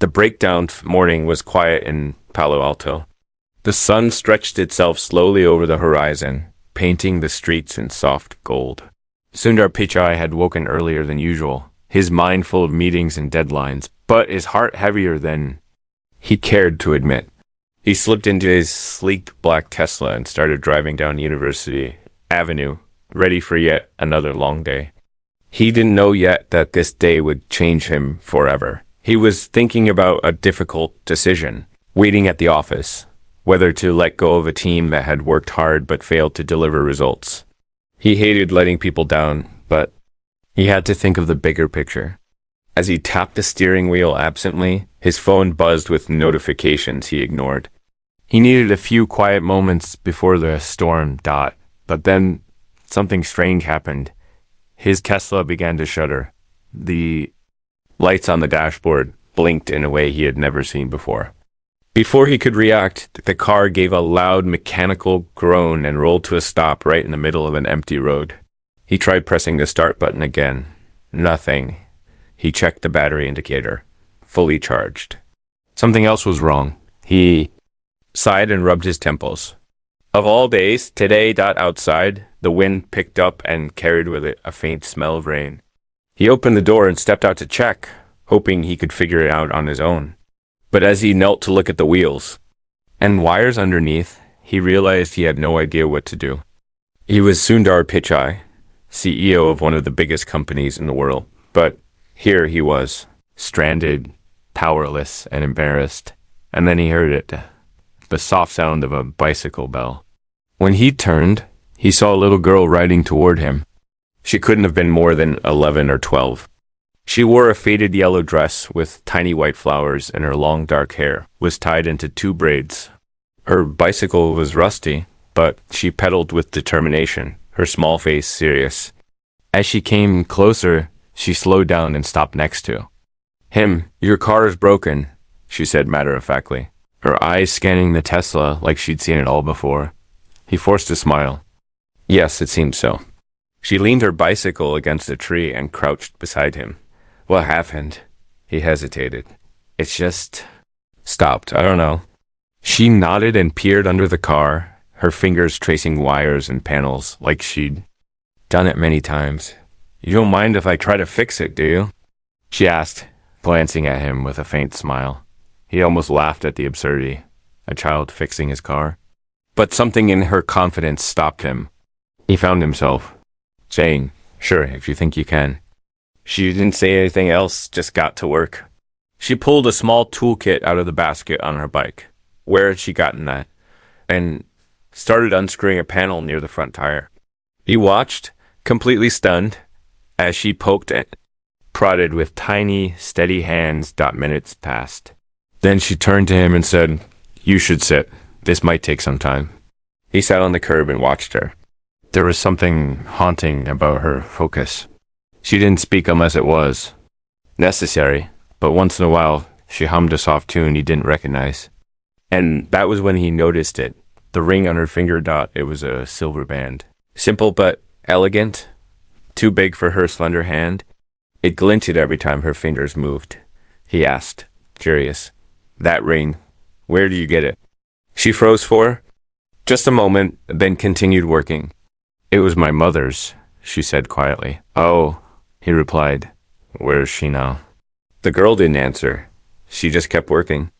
The breakdown morning was quiet in Palo Alto. The sun stretched itself slowly over the horizon, painting the streets in soft gold. Sundar Pichai had woken earlier than usual, his mind full of meetings and deadlines, but his heart heavier than he cared to admit. He slipped into his sleek black Tesla and started driving down University Avenue, ready for yet another long day. He didn't know yet that this day would change him forever. He was thinking about a difficult decision, waiting at the office, whether to let go of a team that had worked hard but failed to deliver results. He hated letting people down, but he had to think of the bigger picture. As he tapped the steering wheel absently, his phone buzzed with notifications he ignored. He needed a few quiet moments before the storm. But then something strange happened. His Tesla began to shudder. The lights on the dashboard blinked in a way he had never seen before. Before he could react, the car gave a loud mechanical groan and rolled to a stop right in the middle of an empty road. He tried pressing the start button again. Nothing. He checked the battery indicator. Fully charged. Something else was wrong. He sighed and rubbed his temples. Of all days, today. Outside, the wind picked up and carried with it a faint smell of rain. He opened the door and stepped out to check, hoping he could figure it out on his own. But as he knelt to look at the wheels and wires underneath, he realized he had no idea what to do. He was Sundar Pichai, CEO of one of the biggest companies in the world, but here he was, stranded, powerless, and embarrassed. And then he heard it, the soft sound of a bicycle bell. When he turned, he saw a little girl riding toward him. She couldn't have been more than 11 or 12. She wore a faded yellow dress with tiny white flowers, and her long dark hair was tied into 2 braids. Her bicycle was rusty, but she pedaled with determination, her small face serious. As she came closer, she slowed down and stopped next to him. "Your car is broken," she said matter-of-factly, her eyes scanning the Tesla like she'd seen it all before. He forced a smile. Yes, it seemed so. She leaned her bicycle against a tree and crouched beside him. "What happened?" He hesitated. "It's just stopped. I don't know." She nodded and peered under the car, her fingers tracing wires and panels like she'd done it many times. "You don't mind if I try to fix it, do you?" she asked, glancing at him with a faint smile. He almost laughed at the absurdity. A child fixing his car. But something in her confidence stopped him. He found himself saying, "Sure, if you think you can." She didn't say anything else, just got to work. She pulled a small toolkit out of the basket on her bike. Where had she gotten that? And started unscrewing a panel near the front tire. He watched, completely stunned, as she poked and prodded with tiny, steady hands. Minutes passed. Then she turned to him and said, "You should sit. This might take some time." He sat on the curb and watched her. There was something haunting about her focus. She didn't speak unless it was necessary, but once in a while, she hummed a soft tune he didn't recognize. And that was when he noticed it. The ring on her finger. It was a silver band. Simple but elegant. Too big for her slender hand. It glinted every time her fingers moved. He asked, curious, "That ring, where do you get it?" She froze for just a moment, then continued working. "It was my mother's," she said quietly. "Oh," he replied. "Where is she now?" The girl didn't answer. She just kept working.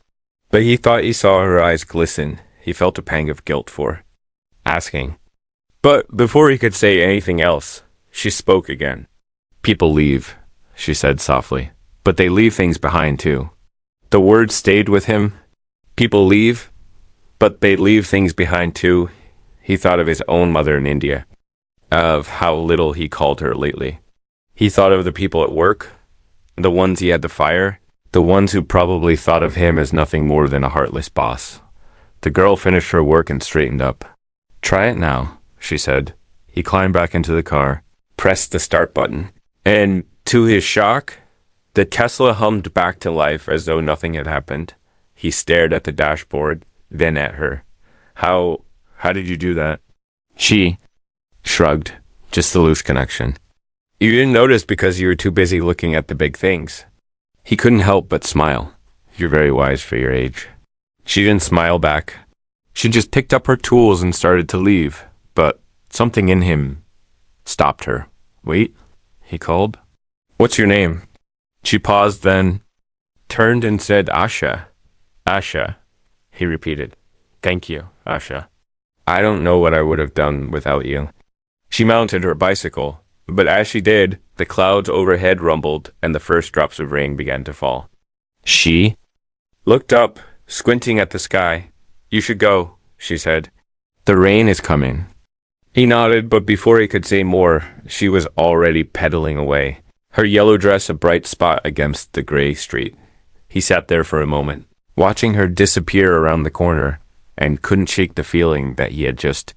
But he thought he saw her eyes glisten. He felt a pang of guilt for asking. But before he could say anything else, she spoke again. "People leave," she said softly. "But they leave things behind too." The words stayed with him. People leave, but they leave things behind too. He thought of his own mother in India, of how little he called her lately. He thought of the people at work, the ones he had to fire, the ones who probably thought of him as nothing more than a heartless boss. The girl finished her work and straightened up. "Try it now," she said. He climbed back into the car, pressed the start button, and to his shock, the Tesla hummed back to life as though nothing had happened. He stared at the dashboard, then at her. How did you do that?" She shrugged. "Just the loose connection." "You didn't notice because you were too busy looking at the big things." He couldn't help but smile. You're very wise for your age. She didn't smile back. She just picked up her tools and started to leave, but something in him stopped her. Wait, he called. What's your name? She paused, then turned and said, Asha. Asha, he repeated. Thank you, Asha. I don't know what I would have done without you. She mounted her bicycle, but as she did, the clouds overhead rumbled and the first drops of rain began to fall. She looked up, squinting at the sky. You should go, she said. The rain is coming. He nodded, but before he could say more, she was already pedaling away, her yellow dress a bright spot against the gray street. He sat there for a moment, watching her disappear around the corner, and couldn't shake the feeling that he had just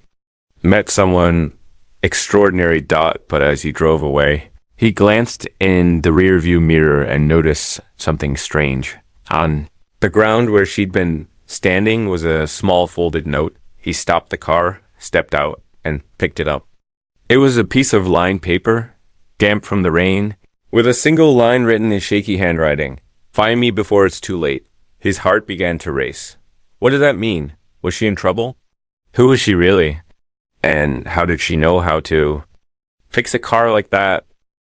met someone extraordinary. But as he drove away, he glanced in the rearview mirror and noticed something strange. On the ground where she'd been standing was a small folded note. He stopped the car, stepped out, and picked it up. It was a piece of lined paper, damp from the rain, with a single line written in shaky handwriting. Find me before it's too late. His heart began to race. What did that mean? Was she in trouble? Who was she really? And how did she know how to fix a car like that?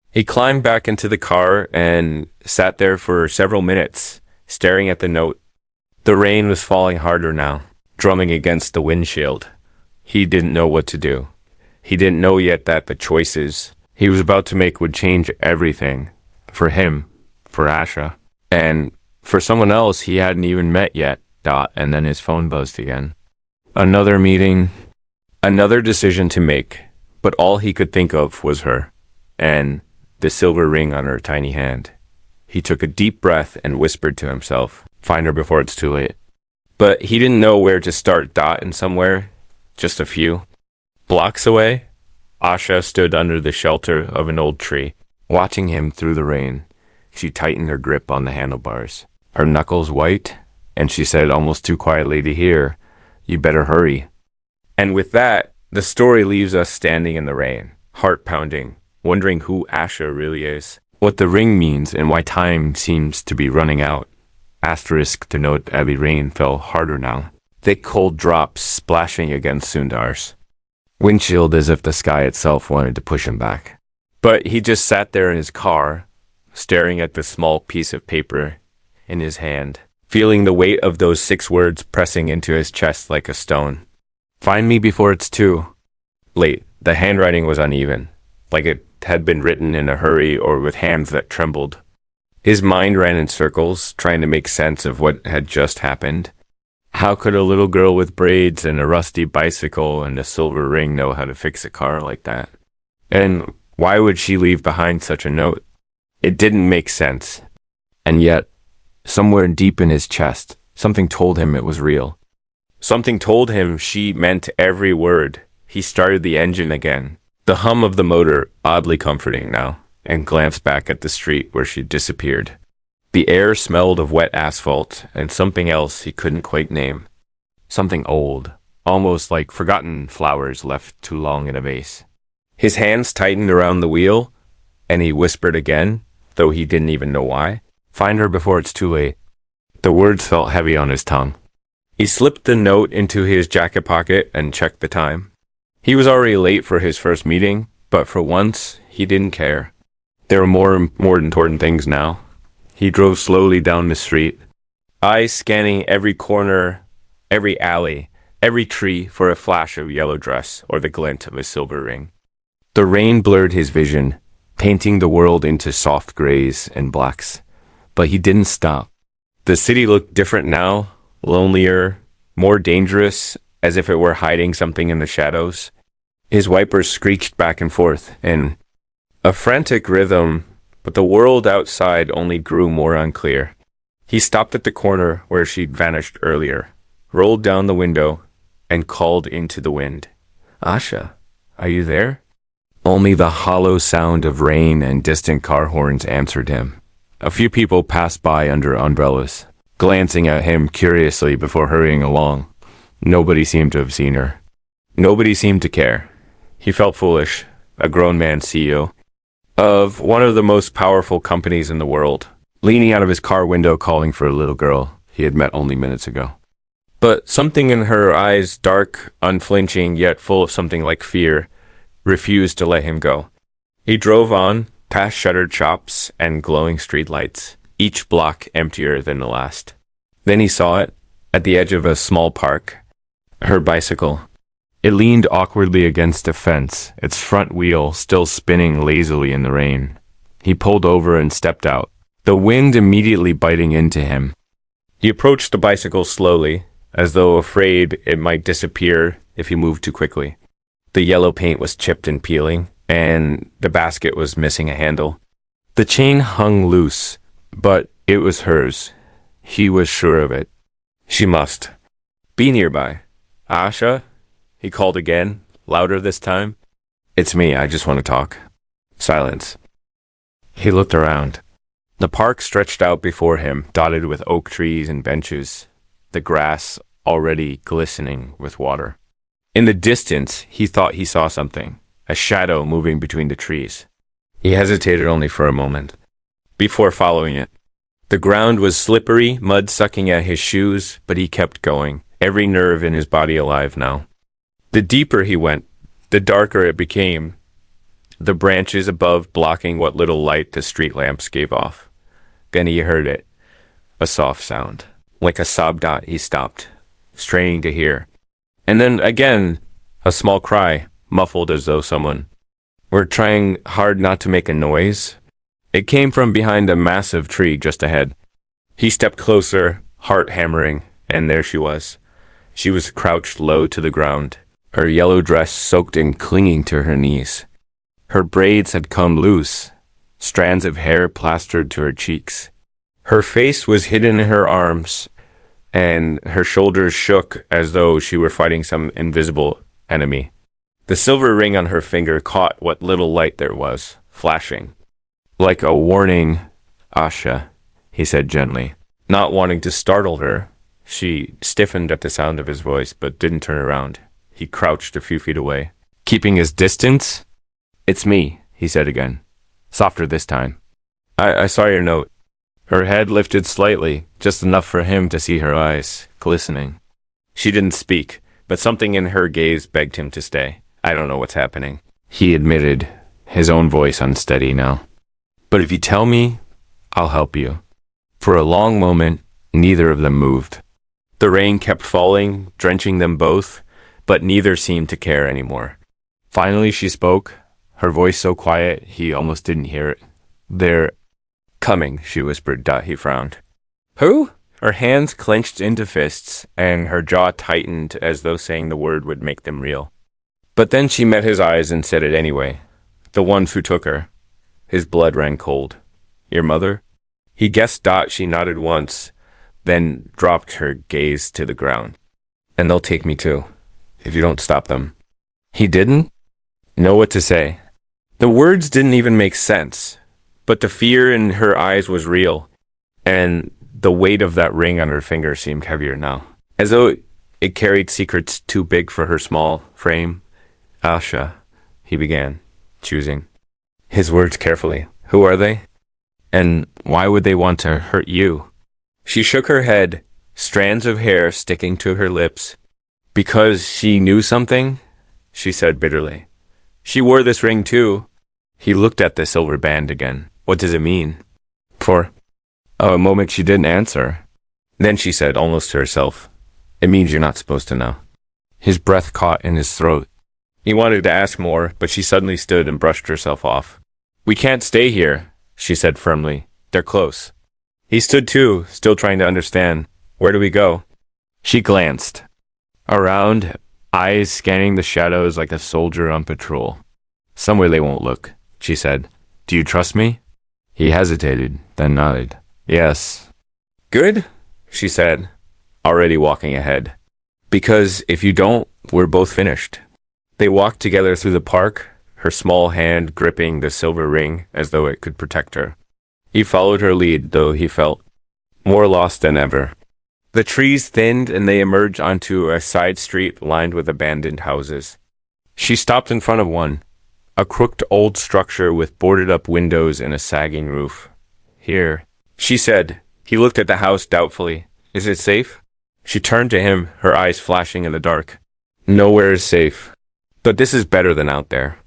He climbed back into the car and sat there for several minutes, staring at the note. The rain was falling harder now, drumming against the windshield. He didn't know what to do. He didn't know yet that the choices he was about to make would change everything. For him, for Asha, and for someone else he hadn't even met yet. And then his phone buzzed again. Another meeting, another decision to make, but all he could think of was her, and the silver ring on her tiny hand. He took a deep breath and whispered to himself, find her before it's too late. But he didn't know where to start. And somewhere, just a few blocks away, Asha stood under the shelter of an old tree, watching him through the rain. She tightened her grip on the handlebars, her knuckles white, and she said almost too quietly to hear, you better hurry. And with that, the story leaves us standing in the rain, heart pounding, wondering who Asha really is, what the ring means, and why time seems to be running out. Asterisk to note that the rain fell harder now, thick cold drops splashing against Sundar's windshield as if the sky itself wanted to push him back. But he just sat there in his car, staring at the small piece of paper in his hand, feeling the weight of those 6 words pressing into his chest like a stone. Find me before it's too late. The handwriting was uneven, like it had been written in a hurry or with hands that trembled. His mind ran in circles, trying to make sense of what had just happened. How could a little girl with braids and a rusty bicycle and a silver ring know how to fix a car like that? And why would she leave behind such a note? It didn't make sense. And yet, somewhere deep in his chest, something told him it was real. Something told him she meant every word. He started the engine again, the hum of the motor oddly comforting now, and glanced back at the street where she disappeared. The air smelled of wet asphalt and something else he couldn't quite name. Something old, almost like forgotten flowers left too long in a vase. His hands tightened around the wheel, and he whispered again, though he didn't even know why. Find her before it's too late. The words felt heavy on his tongue. He slipped the note into his jacket pocket and checked the time. He was already late for his first meeting, but for once, he didn't care. There were more important things now. He drove slowly down the street, eyes scanning every corner, every alley, every tree for a flash of yellow dress or the glint of a silver ring. The rain blurred his vision, painting the world into soft grays and blacks. But he didn't stop. The city looked different now, lonelier, more dangerous, as if it were hiding something in the shadows. His wipers screeched back and forth in a frantic rhythm, but the world outside only grew more unclear. He stopped at the corner where she'd vanished earlier, rolled down the window, and called into the wind. Asha, are you there? Only the hollow sound of rain and distant car horns answered him. A few people passed by under umbrellas, glancing at him curiously before hurrying along. Nobody seemed to have seen her. Nobody seemed to care. He felt foolish, a grown man CEO of one of the most powerful companies in the world. leaning out of his car window calling for a little girl he had met only minutes ago. But something in her eyes, dark, unflinching, yet full of something like fear, refused to let him go. He drove on, past shuttered shops and glowing streetlights, each block emptier than the last. Then he saw it, at the edge of a small park, her bicycle. It leaned awkwardly against a fence, its front wheel still spinning lazily in the rain. He pulled over and stepped out, the wind immediately biting into him. He approached the bicycle slowly, as though afraid it might disappear if he moved too quickly. The yellow paint was chipped and peeling, and the basket was missing a handle. The chain hung loose, but it was hers. He was sure of it. She must be nearby. Asha? He called again, louder this time. It's me, I just want to talk. Silence. He looked around. The park stretched out before him, dotted with oak trees and benches, the grass already glistening with water. In the distance, he thought he saw something, a shadow moving between the trees. He hesitated only for a moment, before following it. The ground was slippery, mud sucking at his shoes, but he kept going, every nerve in his body alive now. The deeper he went, the darker it became, the branches above blocking what little light the street lamps gave off. Then he heard it, a soft sound. Like a sob dot, he stopped, straining to hear. And then again, a small cry, muffled as though someone were trying hard not to make a noise. It came from behind a massive tree just ahead. He stepped closer, heart hammering, and there she was. She was crouched low to the ground, her yellow dress soaked and clinging to her knees. Her braids had come loose, strands of hair plastered to her cheeks. Her face was hidden in her arms, and her shoulders shook as though she were fighting some invisible enemy. The silver ring on her finger caught what little light there was, flashing. Like a warning, Asha, he said gently, not wanting to startle her. She stiffened at the sound of his voice, but didn't turn around. He crouched a few feet away, keeping his distance. It's me, he said again, softer this time. I saw your note. Her head lifted slightly, just enough for him to see her eyes, glistening. She didn't speak, but something in her gaze begged him to stay. I don't know what's happening, he admitted, his own voice unsteady now. But if you tell me, I'll help you. For a long moment, neither of them moved. The rain kept falling, drenching them both, but neither seemed to care anymore. Finally she spoke, her voice so quiet he almost didn't hear it. They're coming, she whispered. He frowned. Who? Her hands clenched into fists, and her jaw tightened as though saying the word would make them real. But then she met his eyes and said it anyway. The ones who took her. His blood ran cold. Your mother? He guessed she nodded once, then dropped her gaze to the ground. And they'll take me too, if you don't stop them. He didn't know what to say. The words didn't even make sense, but the fear in her eyes was real, and the weight of that ring on her finger seemed heavier now, as though it carried secrets too big for her small frame. Asha, he began, choosing his words carefully. Who are they? And why would they want to hurt you? She shook her head, strands of hair sticking to her lips. Because she knew something, she said bitterly. She wore this ring too. He looked at the silver band again. What does it mean? For a moment she didn't answer. Then she said, almost to herself, it means you're not supposed to know. His breath caught in his throat. He wanted to ask more, but she suddenly stood and brushed herself off. We can't stay here, she said firmly. They're close. He stood too, still trying to understand. Where do we go? She glanced around, eyes scanning the shadows like a soldier on patrol. Somewhere they won't look, she said. Do you trust me? He hesitated, then nodded. Yes. Good, she said, already walking ahead. Because if you don't, we're both finished. They walked together through the park, her small hand gripping the silver ring as though it could protect her. He followed her lead, though he felt more lost than ever. The trees thinned and they emerged onto a side street lined with abandoned houses. She stopped in front of one, a crooked old structure with boarded-up windows and a sagging roof. Here, she said. He looked at the house doubtfully. Is it safe? She turned to him, her eyes flashing in the dark. Nowhere is safe. But this is better than out there.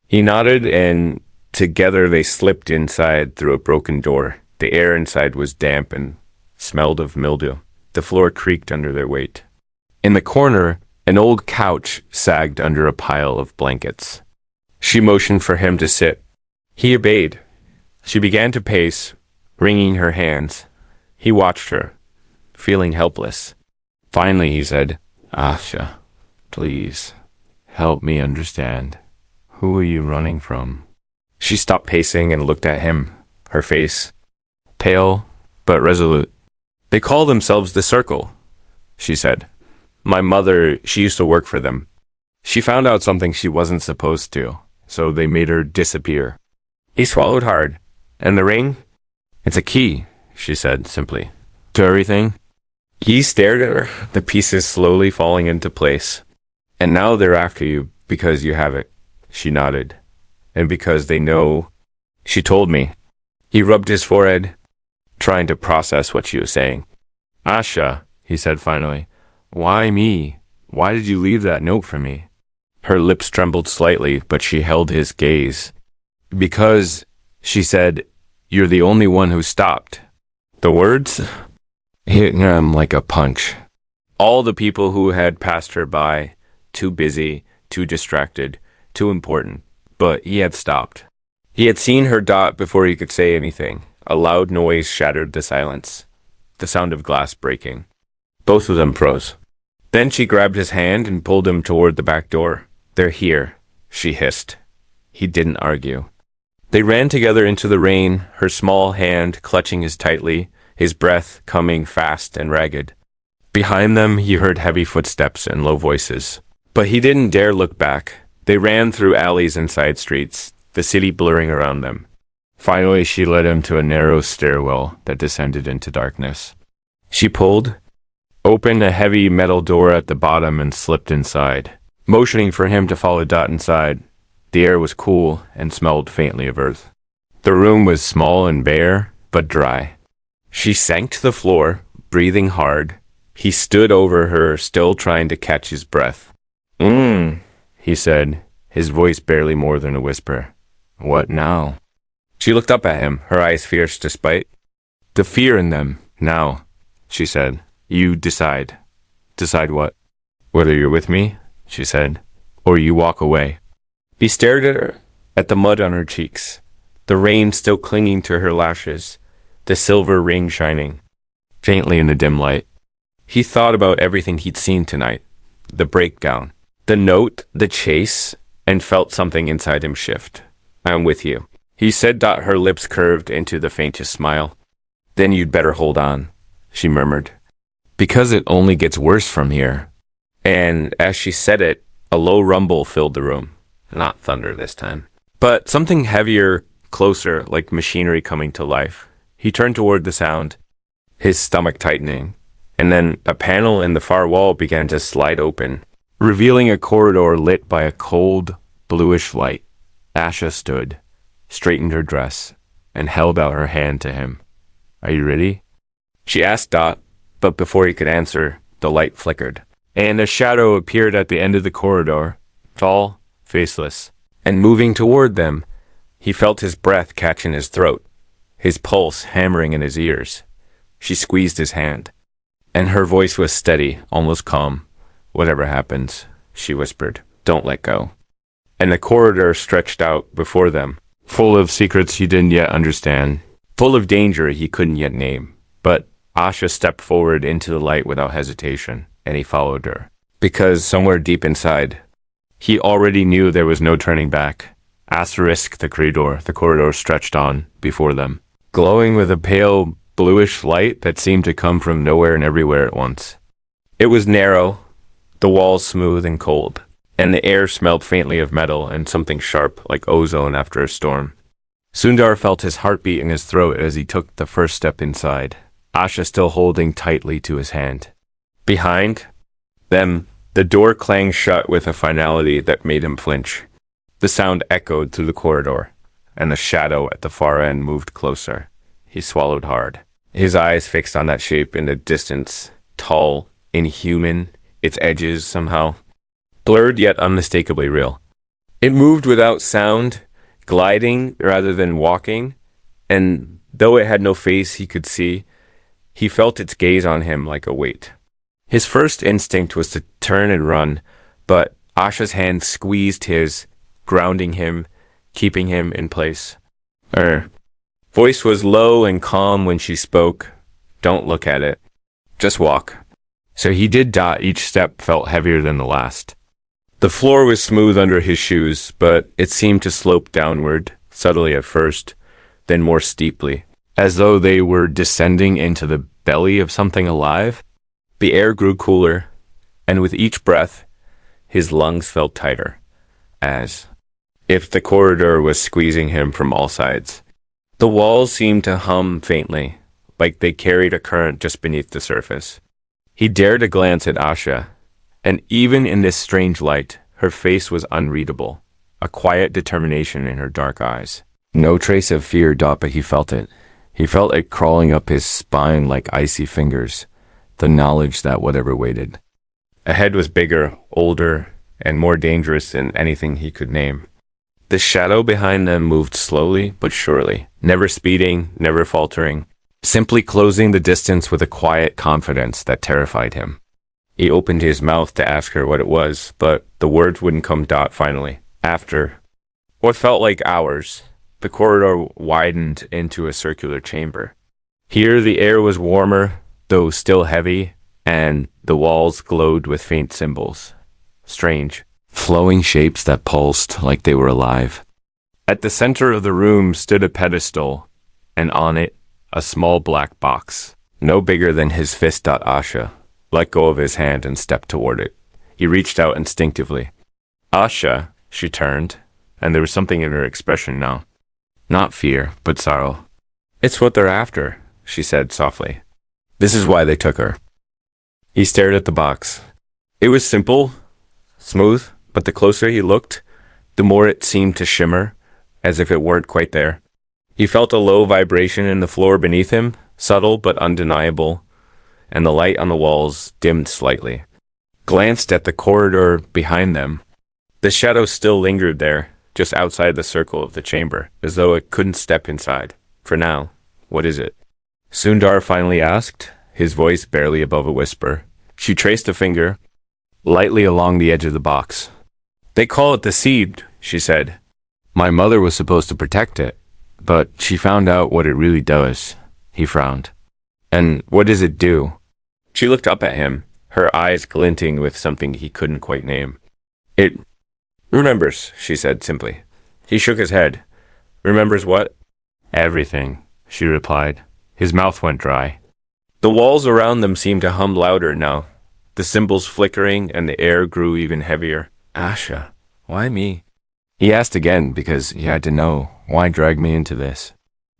He nodded, and together they slipped inside through a broken door. The air inside was damp and smelled of mildew. The floor creaked under their weight. In the corner, an old couch sagged under a pile of blankets. She motioned for him to sit. He obeyed. She began to pace, wringing her hands. He watched her, feeling helpless. Finally, he said, Asha, please, help me understand. Who are you running from? She stopped pacing and looked at him, her face pale but resolute. They call themselves the Circle, she said. My mother, she used to work for them. She found out something she wasn't supposed to, so they made her disappear. He swallowed hard. And the ring? It's a key, she said simply. To everything? He stared at her, the pieces slowly falling into place. And now they're after you because you have it, she nodded. And because they know. She told me. He rubbed his forehead, trying to process what she was saying. Asha, he said finally. Why me? Why did you leave that note for me? Her lips trembled slightly, but she held his gaze. Because, she said, you're the only one who stopped. The words hit him like a punch. All the people who had passed her by, too busy, too distracted, too important, but he had stopped. He had seen her dot before he could say anything. A loud noise shattered the silence, the sound of glass breaking. Both of them froze. Then she grabbed his hand and pulled him toward the back door. They're here, she hissed. He didn't argue. They ran together into the rain, her small hand clutching his tightly, his breath coming fast and ragged. Behind them, he heard heavy footsteps and low voices. But he didn't dare look back. They ran through alleys and side streets, the city blurring around them. Finally, she led him to a narrow stairwell that descended into darkness. She pulled, opened a heavy metal door at the bottom and slipped inside, motioning for him to follow Dot inside. The air was cool and smelled faintly of earth. The room was small and bare, but dry. She sank to the floor, breathing hard. He stood over her, still trying to catch his breath. He said, his voice barely more than a whisper. What now? She looked up at him, her eyes fierce despite the fear in them. Now, she said, you decide. Decide what? Whether you're with me, she said, or you walk away. He stared at her, at the mud on her cheeks, the rain still clinging to her lashes, the silver ring shining faintly in the dim light. He thought about everything he'd seen tonight, the breakdown, the note, the chase, and felt something inside him shift. I'm with you, he said. Her lips curved into the faintest smile. Then you'd better hold on, she murmured, because it only gets worse from here. And as she said it, a low rumble filled the room. Not thunder this time, but something heavier, closer, like machinery coming to life. He turned toward the sound, his stomach tightening, and then a panel in the far wall began to slide open, revealing a corridor lit by a cold, bluish light. Asha stood, straightened her dress, and held out her hand to him. Are you ready? She asked Dot, but before he could answer, the light flickered, and a shadow appeared at the end of the corridor, tall, faceless, and moving toward them. He felt his breath catch in his throat, his pulse hammering in his ears. She squeezed his hand, and her voice was steady, almost calm. Whatever happens, she whispered, don't let go. And the corridor stretched out before them, full of secrets he didn't yet understand, full of danger he couldn't yet name. But Asha stepped forward into the light without hesitation, and he followed her, because somewhere deep inside, he already knew there was no turning back. Asterisk the corridor stretched on before them, glowing with a pale, bluish light that seemed to come from nowhere and everywhere at once. It was narrow, the walls smooth and cold, and the air smelled faintly of metal and something sharp like ozone after a storm. Sundar felt his heartbeat in his throat as he took the first step inside, Asha still holding tightly to his hand. Behind them, the door clanged shut with a finality that made him flinch. The sound echoed through the corridor, and the shadow at the far end moved closer. He swallowed hard. his eyes fixed on that shape in the distance, tall, inhuman, its edges somehow blurred yet unmistakably real. It moved without sound, gliding rather than walking, and though it had no face he could see, he felt its gaze on him like a weight. His first instinct was to turn and run, but Asha's hand squeezed his, grounding him, keeping him in place. Her voice was low and calm when she spoke. Don't look at it. Just walk. So he did dot. Each step felt heavier than the last. The floor was smooth under his shoes, but it seemed to slope downward, subtly at first, then more steeply, as though they were descending into the belly of something alive. The air grew cooler, and with each breath, his lungs felt tighter, as if the corridor was squeezing him from all sides. The walls seemed to hum faintly, like they carried a current just beneath the surface. He dared a glance at Asha, and even in this strange light, her face was unreadable, a quiet determination in her dark eyes. No trace of fear, but he felt it. He felt it crawling up his spine like icy fingers, the knowledge that whatever waited ahead was bigger, older, and more dangerous than anything he could name. The shadow behind them moved slowly but surely, never speeding, never faltering, simply closing the distance with a quiet confidence that terrified him. He opened his mouth to ask her what it was, but the words wouldn't come. Finally, after what felt like hours, the corridor widened into a circular chamber. Here the air was warmer, though still heavy, and the walls glowed with faint symbols. Strange, flowing shapes that pulsed like they were alive. At the center of the room stood a pedestal, and on it, a small black box, no bigger than his fist. Asha let go of his hand and stepped toward it. He reached out instinctively. Asha, she turned, and there was something in her expression now. Not fear, but sorrow. It's what they're after, she said softly. This is why they took her. He stared at the box. It was simple, smooth, but the closer he looked, the more it seemed to shimmer, as if it weren't quite there. He felt a low vibration in the floor beneath him, subtle but undeniable, and the light on the walls dimmed slightly. Glanced at the corridor behind them. The shadow still lingered there, just outside the circle of the chamber, as though it couldn't step inside. For now, what is it? Sundar finally asked, his voice barely above a whisper. She traced a finger lightly along the edge of the box. They call it the seed, she said. My mother was supposed to protect it, but she found out what it really does. He frowned. And what does it do? She looked up at him, her eyes glinting with something he couldn't quite name. It remembers, she said simply. He shook his head. Remembers what? Everything, she replied. His mouth went dry. The walls around them seemed to hum louder now, the symbols flickering and the air grew even heavier. Asha, why me? He asked again because he had to know. Why drag me into this?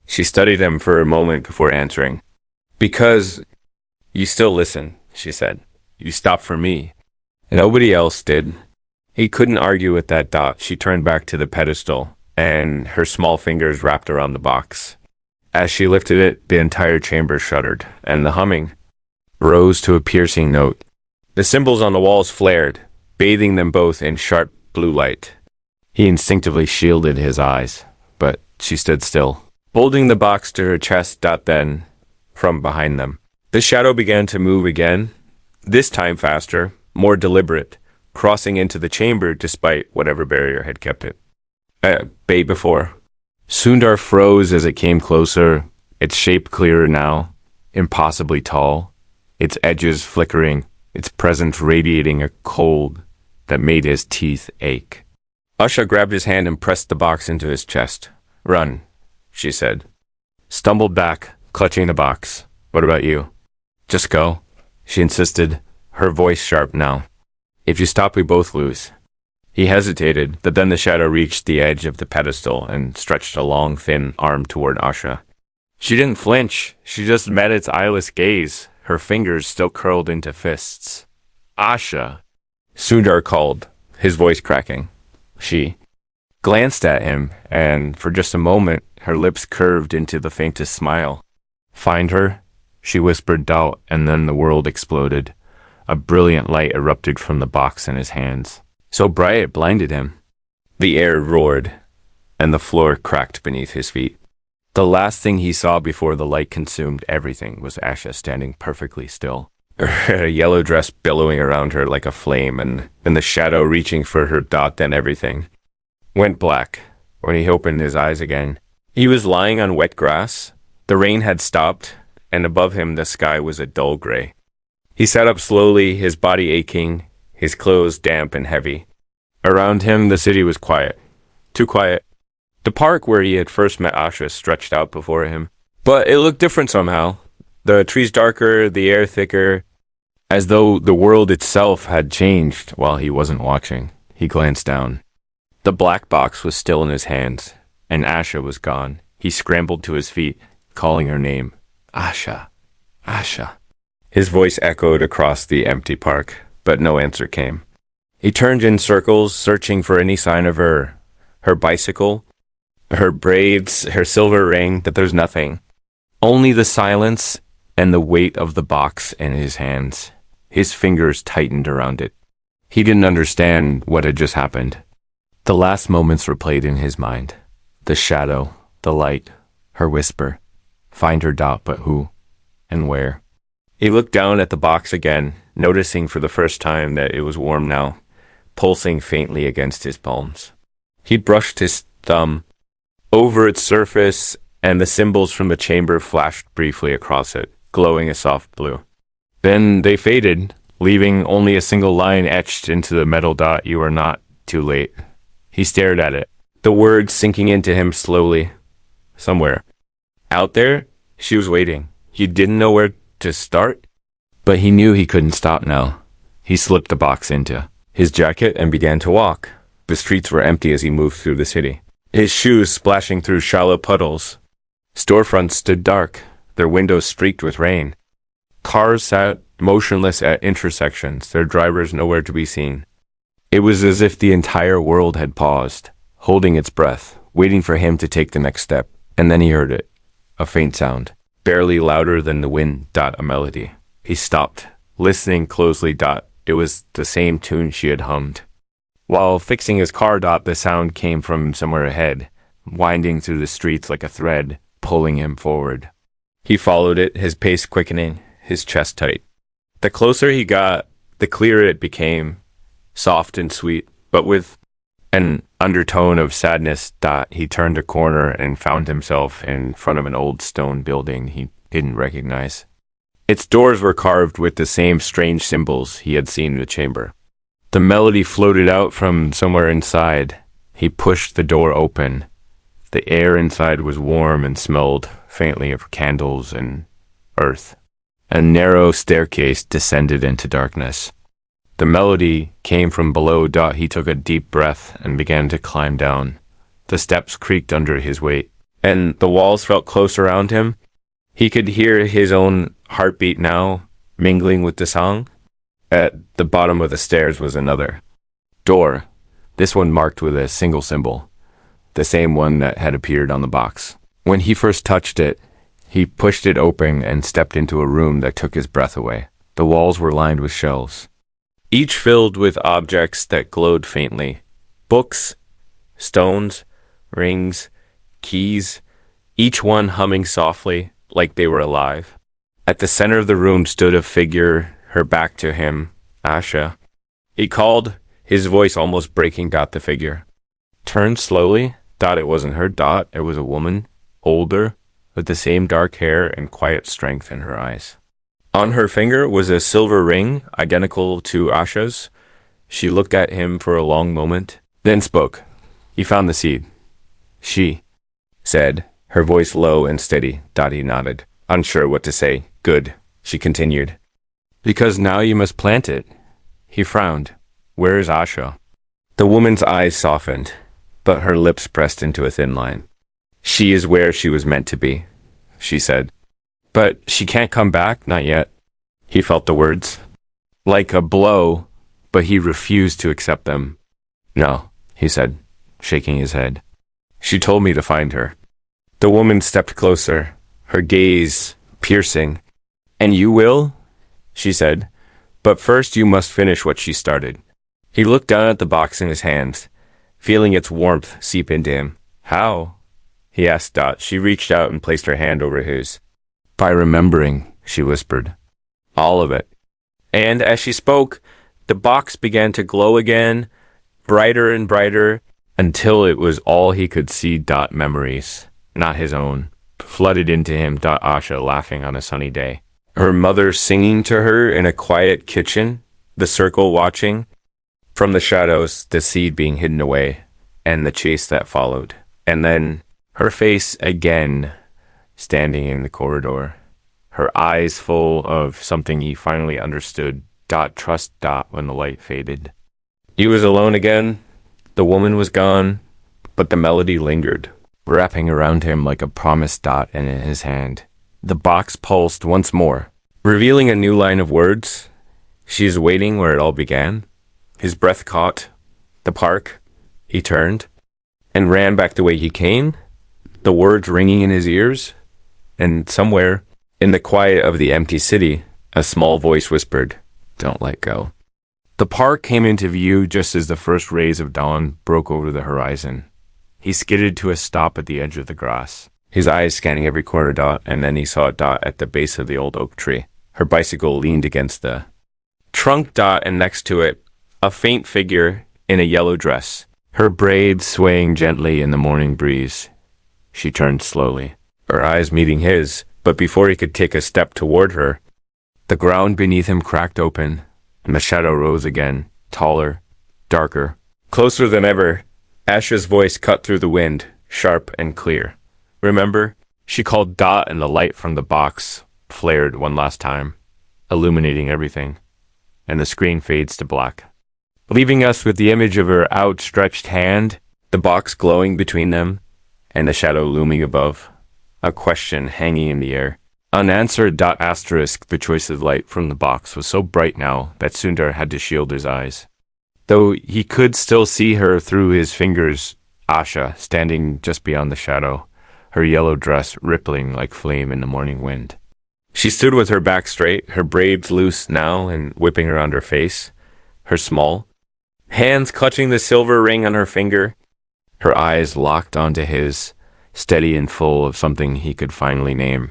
She studied him for a moment before answering. Because you still listen, she said. You stopped for me. Nobody else did. He couldn't argue with that. She turned back to the pedestal, and her small fingers wrapped around the box. As she lifted it, the entire chamber shuddered, and the humming rose to a piercing note. The symbols on the walls flared, bathing them both in sharp blue light. He instinctively shielded his eyes, but she stood still, holding the box to her chest. Then, from behind them, the shadow began to move again, this time faster, more deliberate, crossing into the chamber despite whatever barrier had kept it at bay before. Sundar froze as it came closer, its shape clearer now, impossibly tall, its edges flickering, its presence radiating a cold that made his teeth ache. Asha grabbed his hand and pressed the box into his chest. Run, she said. Stumbled back, clutching the box. What about you? Just go, she insisted, her voice sharp now. If you stop, we both lose. He hesitated, but then the shadow reached the edge of the pedestal and stretched a long, thin arm toward Asha. She didn't flinch. She just met its eyeless gaze, her fingers still curled into fists. Asha, Sundar called, his voice cracking. She glanced at him, and for just a moment, her lips curved into the faintest smile. Find her? She whispered doubt, and then the world exploded. A brilliant light erupted from the box in his hands, so bright it blinded him. The air roared, and the floor cracked beneath his feet. The last thing he saw before the light consumed everything was Asha standing perfectly still, her yellow dress billowing around her like a flame, and the shadow reaching for her dot and everything. Went black when he opened his eyes again. He was lying on wet grass. The rain had stopped, and above him the sky was a dull gray. He sat up slowly, his body aching, his clothes damp and heavy. Around him the city was quiet. Too quiet. The park where he had first met Asha stretched out before him, but it looked different somehow. The trees darker, the air thicker, as though the world itself had changed while he wasn't watching. He glanced down. The black box was still in his hands, and Asha was gone. He scrambled to his feet, calling her name. Asha, Asha. His voice echoed across the empty park, but no answer came. He turned in circles, searching for any sign of her bicycle, her braids, her silver ring, but there's nothing. Only the silence and the weight of the box in his hands. His fingers tightened around it. He didn't understand what had just happened. The last moments replayed in his mind. The shadow, the light, her whisper. Find her dot, but who and where? He looked down at the box again, noticing for the first time that it was warm now, pulsing faintly against his palms. He brushed his thumb over its surface, and the symbols from the chamber flashed briefly across it, glowing a soft blue. Then they faded, leaving only a single line etched into the metal dot. You are not too late. He stared at it, the words sinking into him slowly. Somewhere out there, she was waiting. He didn't know where to start, but he knew he couldn't stop now. He slipped the box into his jacket and began to walk. The streets were empty as he moved through the city, his shoes splashing through shallow puddles. Storefronts stood dark, their windows streaked with rain. Cars sat motionless at intersections, their drivers nowhere to be seen. It was as if the entire world had paused, holding its breath, waiting for him to take the next step. And then he heard it, a faint sound, barely louder than the wind. A melody. He stopped, listening closely. It was the same tune she had hummed. While fixing his car. The sound came from somewhere ahead, winding through the streets like a thread, pulling him forward. He followed it, his pace quickening, his chest tight. The closer he got, the clearer it became, soft and sweet, but with an undertone of sadness. He turned a corner and found himself in front of an old stone building he didn't recognize. Its doors were carved with the same strange symbols he had seen in the chamber. The melody floated out from somewhere inside. He pushed the door open. The air inside was warm and smelled faintly of candles and earth. A narrow staircase descended into darkness. The melody came from below. He took a deep breath and began to climb down. The steps creaked under his weight, and the walls felt close around him. He could hear his own heartbeat now, mingling with the song. At the bottom of the stairs was another door, this one marked with a single symbol, the same one that had appeared on the box. When he first touched it, he pushed it open and stepped into a room that took his breath away. The walls were lined with shelves, each filled with objects that glowed faintly. Books, stones, rings, keys, each one humming softly like they were alive. At the center of the room stood a figure, her back to him, Asha. He called, his voice almost breaking. The figure turned slowly. It wasn't her. It was a woman, older, with the same dark hair and quiet strength in her eyes. On her finger was a silver ring, identical to Asha's. She looked at him for a long moment, then spoke. He found the seed. She said, her voice low and steady. He nodded, unsure what to say. Good, she continued. Because now you must plant it. He frowned. Where is Asha? The woman's eyes softened, but her lips pressed into a thin line. She is where she was meant to be, she said. But she can't come back, not yet. He felt the words like a blow, but he refused to accept them. No, he said, shaking his head. She told me to find her. The woman stepped closer, her gaze piercing. "And you will?" she said. "But first you must finish what she started." He looked down at the box in his hands, feeling its warmth seep into him. "How?" he asked Dot. She reached out and placed her hand over his. "By remembering," she whispered. "All of it." And as she spoke, the box began to glow again, brighter and brighter, until it was all he could see. Dot memories, not his own, flooded into him. Dot Asha laughing on a sunny day. Her mother singing to her in a quiet kitchen, the circle watching. From the shadows, the seed being hidden away, and the chase that followed. And then her face again, standing in the corridor, her eyes full of something he finally understood. Dot trust Dot when the light faded. He was alone again. The woman was gone, but the melody lingered, wrapping around him like a promised Dot and in his hand. The box pulsed once more, revealing a new line of words. She is waiting where it all began. His breath caught. The park. He turned and ran back the way he came, the words ringing in his ears. And somewhere, in the quiet of the empty city, a small voice whispered, "Don't let go." The park came into view just as the first rays of dawn broke over the horizon. He skidded to a stop at the edge of the grass, his eyes scanning every corner. Dot, and then he saw Dot at the base of the old oak tree. Her bicycle leaned against the trunk. Dot, and next to it, a faint figure in a yellow dress, her braids swaying gently in the morning breeze. She turned slowly, her eyes meeting his, but before he could take a step toward her, the ground beneath him cracked open, and the shadow rose again, taller, darker, closer than ever. Asha's voice cut through the wind, sharp and clear. "Remember?" She called Dot, and the light from the box flared one last time, illuminating everything, and the screen fades to black, leaving us with the image of her outstretched hand, the box glowing between them, and the shadow looming above, a question hanging in the air. Unanswered. Dot asterisk. The choice of light from the box was so bright now that Sundar had to shield his eyes, though he could still see her through his fingers. Asha, standing just beyond the shadow, her yellow dress rippling like flame in the morning wind. She stood with her back straight, her braids loose now and whipping around her face, her small hands clutching the silver ring on her finger, her eyes locked onto his, steady and full of something he could finally name.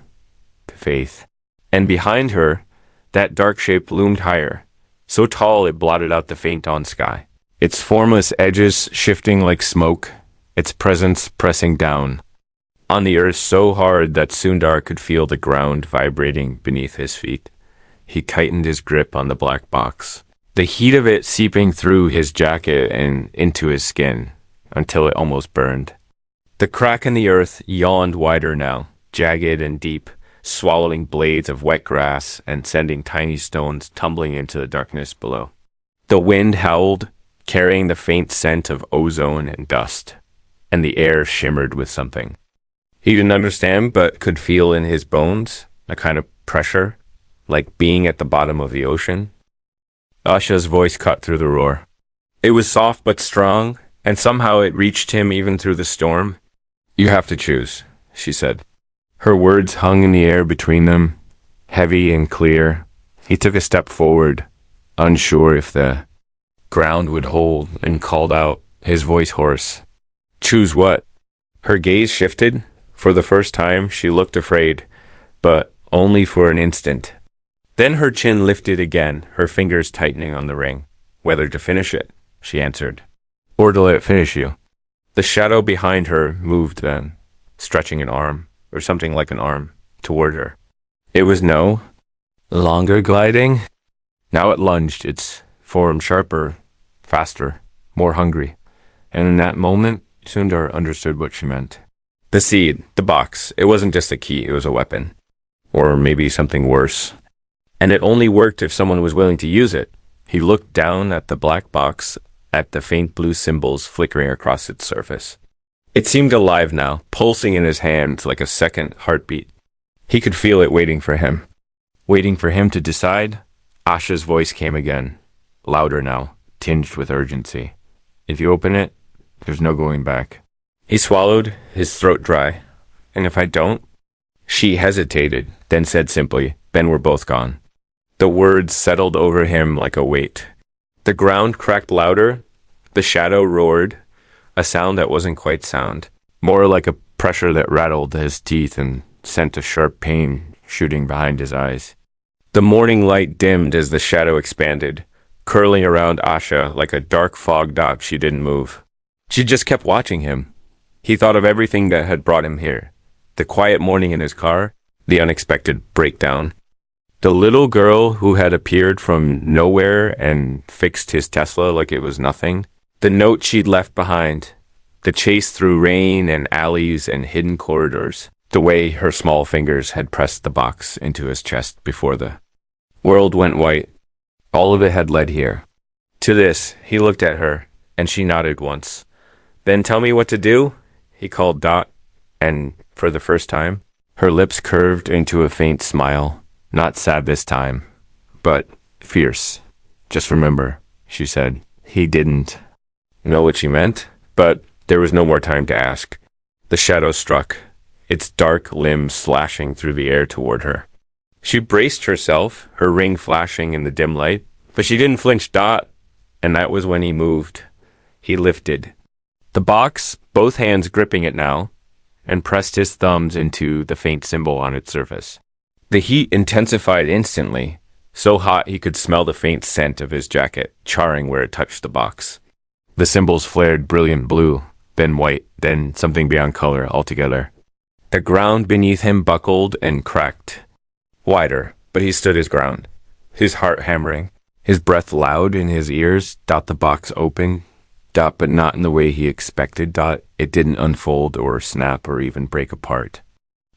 Faith. And behind her, that dark shape loomed higher, so tall it blotted out the faint dawn sky, its formless edges shifting like smoke, its presence pressing down on the earth so hard that Sundar could feel the ground vibrating beneath his feet. He tightened his grip on the black box, the heat of it seeping through his jacket and into his skin until it almost burned. The crack in the earth yawned wider now, jagged and deep, swallowing blades of wet grass and sending tiny stones tumbling into the darkness below. The wind howled, carrying the faint scent of ozone and dust, and the air shimmered with something he didn't understand but could feel in his bones, a kind of pressure, like being at the bottom of the ocean. Asha's voice cut through the roar. It was soft but strong, and somehow it reached him even through the storm. "You have to choose," she said. Her words hung in the air between them, heavy and clear. He took a step forward, unsure if the ground would hold, and called out, his voice hoarse. "Choose what?" Her gaze shifted. For the first time, she looked afraid, but only for an instant. Then her chin lifted again, her fingers tightening on the ring. "Whether to finish it," she answered, "or to let it finish you." The shadow behind her moved then, stretching an arm, or something like an arm, toward her. It was no longer gliding. Now it lunged, its form sharper, faster, more hungry. And in that moment, Sundar understood what she meant. The seed, the box, it wasn't just a key, it was a weapon. Or maybe something worse. And it only worked if someone was willing to use it. He looked down at the black box, at the faint blue symbols flickering across its surface. It seemed alive now, pulsing in his hands like a second heartbeat. He could feel it waiting for him to decide. Asha's voice came again, louder now, tinged with urgency. "If you open it, there's no going back." He swallowed, his throat dry. "And if I don't?" She hesitated, then said simply, "Then we're both gone." The words settled over him like a weight. The ground cracked louder, the shadow roared, a sound that wasn't quite sound, more like a pressure that rattled his teeth and sent a sharp pain shooting behind his eyes. The morning light dimmed as the shadow expanded, curling around Asha like a dark fog dot. She didn't move. She just kept watching him. He thought of everything that had brought him here. The quiet morning in his car, the unexpected breakdown, the little girl who had appeared from nowhere and fixed his Tesla like it was nothing, the note she'd left behind, the chase through rain and alleys and hidden corridors, the way her small fingers had pressed the box into his chest before the world went white. All of it had led here. To this, he looked at her, and she nodded once. "Then tell me what to do," he called Dot, and for the first time, her lips curved into a faint smile. Not sad this time, but fierce. "Just remember," she said. He didn't know what she meant, but there was no more time to ask. The shadow struck, its dark limbs slashing through the air toward her. She braced herself, her ring flashing in the dim light, but she didn't flinch. Dot, and that was when he moved. He lifted the box, both hands gripping it now, and pressed his thumbs into the faint symbol on its surface. The heat intensified instantly, so hot he could smell the faint scent of his jacket charring where it touched the box. The symbols flared brilliant blue, then white, then something beyond color altogether. The ground beneath him buckled and cracked. Wider, but he stood his ground, his heart hammering, his breath loud in his ears. Dot, the box open. Dot, but not in the way he expected. Dot, it didn't unfold or snap or even break apart.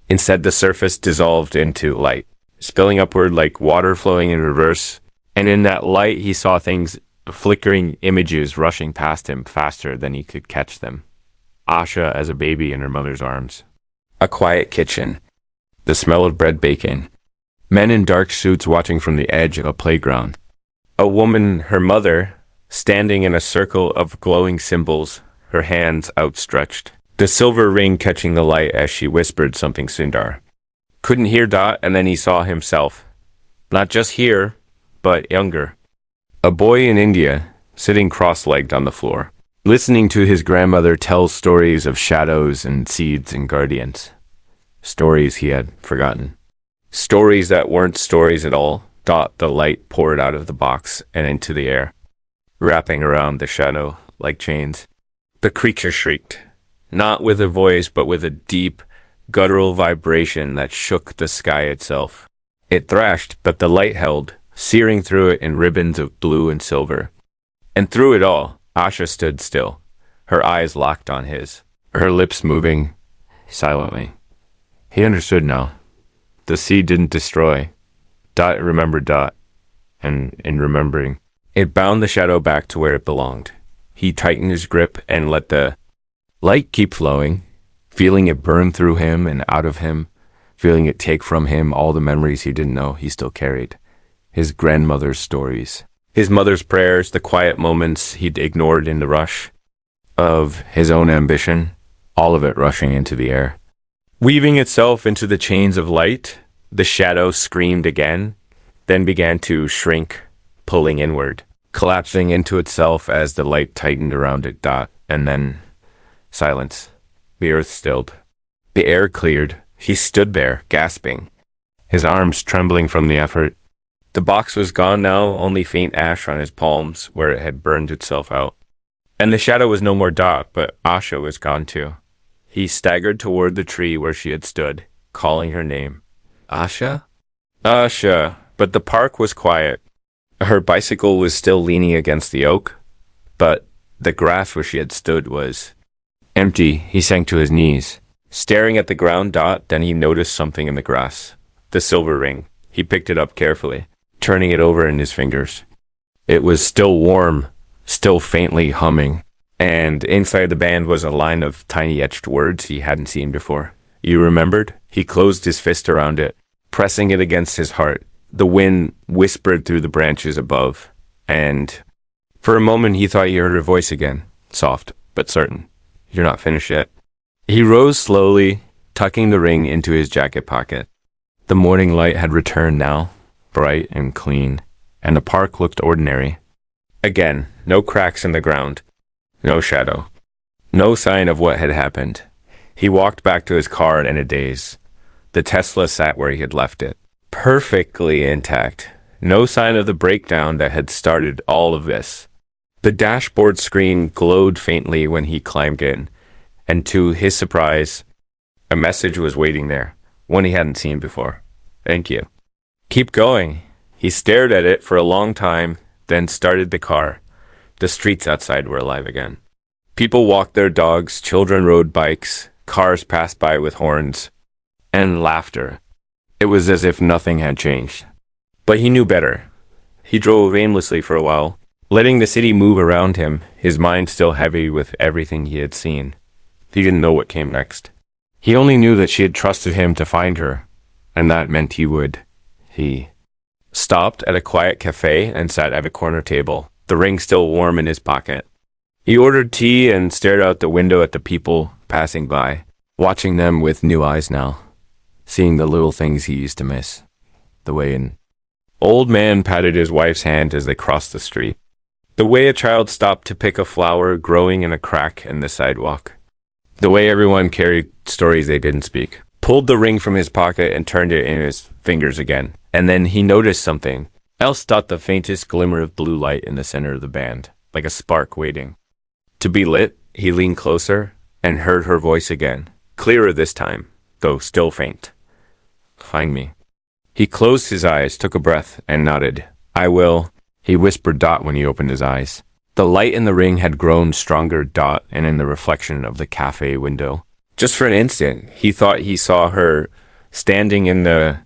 Instead, the surface dissolved into light, spilling upward like water flowing in reverse. And in that light, he saw things, flickering images rushing past him faster than he could catch them. Asha as a baby in her mother's arms. A quiet kitchen. The smell of bread baking. Men in dark suits watching from the edge of a playground. A woman, her mother, standing in a circle of glowing symbols, her hands outstretched. The silver ring catching the light as she whispered something Sundar. Couldn't hear Dot, and then he saw himself. Not just here, but younger. A boy in India, sitting cross-legged on the floor, listening to his grandmother tell stories of shadows and seeds and guardians. Stories he had forgotten. Stories that weren't stories at all. Dot, the light poured out of the box and into the air, wrapping around the shadow like chains. The creature shrieked, not with a voice, but with a deep, guttural vibration that shook the sky itself. It thrashed, but the light held, searing through it in ribbons of blue and silver. And through it all, Asha stood still, her eyes locked on his, her lips moving silently. He understood now. The sea didn't destroy. Dot remembered Dot, and in remembering, it bound the shadow back to where it belonged. He tightened his grip and let the light keep flowing, feeling it burn through him and out of him, feeling it take from him all the memories he didn't know he still carried. His grandmother's stories, his mother's prayers, the quiet moments he'd ignored in the rush of his own ambition, all of it rushing into the air. Weaving itself into the chains of light, the shadow screamed again, then began to shrink, pulling inward, collapsing into itself as the light tightened around it. Dot, and then silence. The earth stilled. The air cleared. He stood there, gasping, his arms trembling from the effort. The box was gone now, only faint ash on his palms where it had burned itself out. And the shadow was no more Dot, but Asha was gone too. He staggered toward the tree where she had stood, calling her name. Asha? Asha. But the park was quiet. Her bicycle was still leaning against the oak, but the grass where she had stood was empty. He sank to his knees, staring at the ground. Dot, then he noticed something in the grass. The silver ring. He picked it up carefully, turning it over in his fingers. It was still warm, still faintly humming, and inside the band was a line of tiny etched words he hadn't seen before. You remembered? He closed his fist around it, pressing it against his heart. The wind whispered through the branches above, and for a moment he thought he heard her voice again, soft but certain. You're not finished yet. He rose slowly, tucking the ring into his jacket pocket. The morning light had returned now, bright and clean, and the park looked ordinary. Again, no cracks in the ground, no shadow, no sign of what had happened. He walked back to his car in a daze. The Tesla sat where he had left it, perfectly intact. No sign of the breakdown that had started all of this. The dashboard screen glowed faintly when he climbed in, and to his surprise, a message was waiting there, one he hadn't seen before. Thank you. Keep going. He stared at it for a long time, then started the car. The streets outside were alive again. People walked their dogs, children rode bikes, cars passed by with horns, and laughter. It was as if nothing had changed. But he knew better. He drove aimlessly for a while, letting the city move around him, his mind still heavy with everything he had seen. He didn't know what came next. He only knew that she had trusted him to find her, and that meant he would. He stopped at a quiet cafe and sat at a corner table, the ring still warm in his pocket. He ordered tea and stared out the window at the people passing by, watching them with new eyes now, seeing the little things he used to miss. The way an old man patted his wife's hand as they crossed the street. The way a child stopped to pick a flower growing in a crack in the sidewalk. The way everyone carried stories they didn't speak. Pulled the ring from his pocket and turned it in his fingers again. And then he noticed something. Else thought the faintest glimmer of blue light in the center of the band, like a spark waiting to be lit. He leaned closer and heard her voice again, clearer this time, though still faint. Find me. He closed his eyes, took a breath, and nodded. I will, he whispered Dot when he opened his eyes. The light in the ring had grown stronger, Dot, and in the reflection of the cafe window. Just for an instant, he thought he saw her standing in the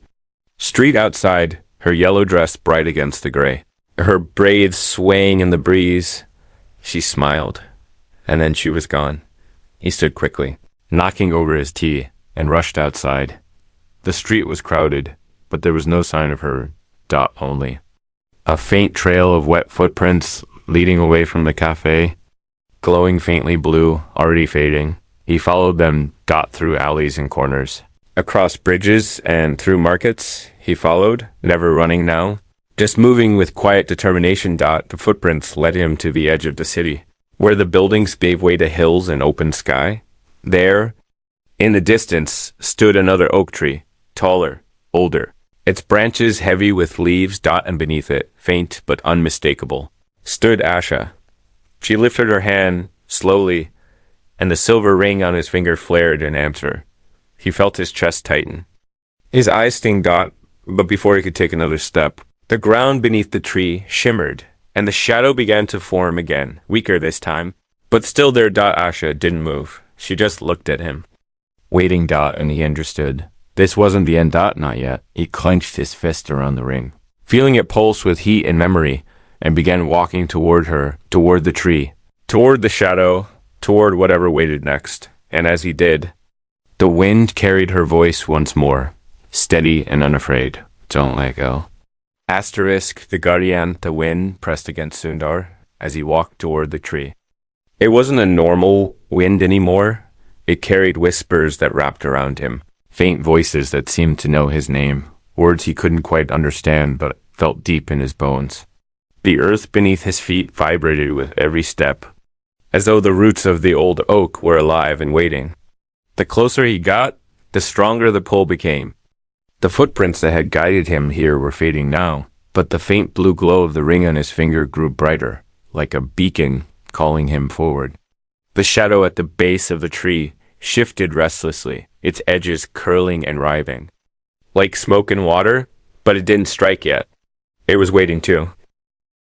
street outside, her yellow dress bright against the gray, her braids swaying in the breeze. She smiled, and then she was gone. He stood quickly, knocking over his tea, and rushed outside. The street was crowded, but there was no sign of her, Dot only. A faint trail of wet footprints leading away from the cafe, glowing faintly blue, already fading. He followed them, Dot, through alleys and corners. Across bridges and through markets, he followed, never running now. Just moving with quiet determination, Dot, the footprints led him to the edge of the city, where the buildings gave way to hills and open sky. There, in the distance, stood another oak tree, taller, older, its branches heavy with leaves. Dot, and beneath it, faint but unmistakable, stood Asha. She lifted her hand slowly, and the silver ring on his finger flared in answer. He felt his chest tighten. His eyes sting Dot, but before he could take another step, the ground beneath the tree shimmered, and the shadow began to form again, weaker this time. But still there, Dot. Asha didn't move. She just looked at him. Waiting, Dot, and he understood. This wasn't the end, Dot, not yet. He clenched his fist around the ring, feeling it pulse with heat and memory, and began walking toward her, toward the tree, toward the shadow, toward whatever waited next. And as he did, the wind carried her voice once more, steady and unafraid. Don't let go. Asterisk, the guardian, the wind pressed against Sundar as he walked toward the tree. It wasn't a normal wind anymore. It carried whispers that wrapped around him, faint voices that seemed to know his name, words he couldn't quite understand but felt deep in his bones. The earth beneath his feet vibrated with every step, as though the roots of the old oak were alive and waiting. The closer he got, the stronger the pull became. The footprints that had guided him here were fading now, but the faint blue glow of the ring on his finger grew brighter, like a beacon calling him forward. The shadow at the base of the tree shifted restlessly, its edges curling and writhing. Like smoke and water, but it didn't strike yet. It was waiting too.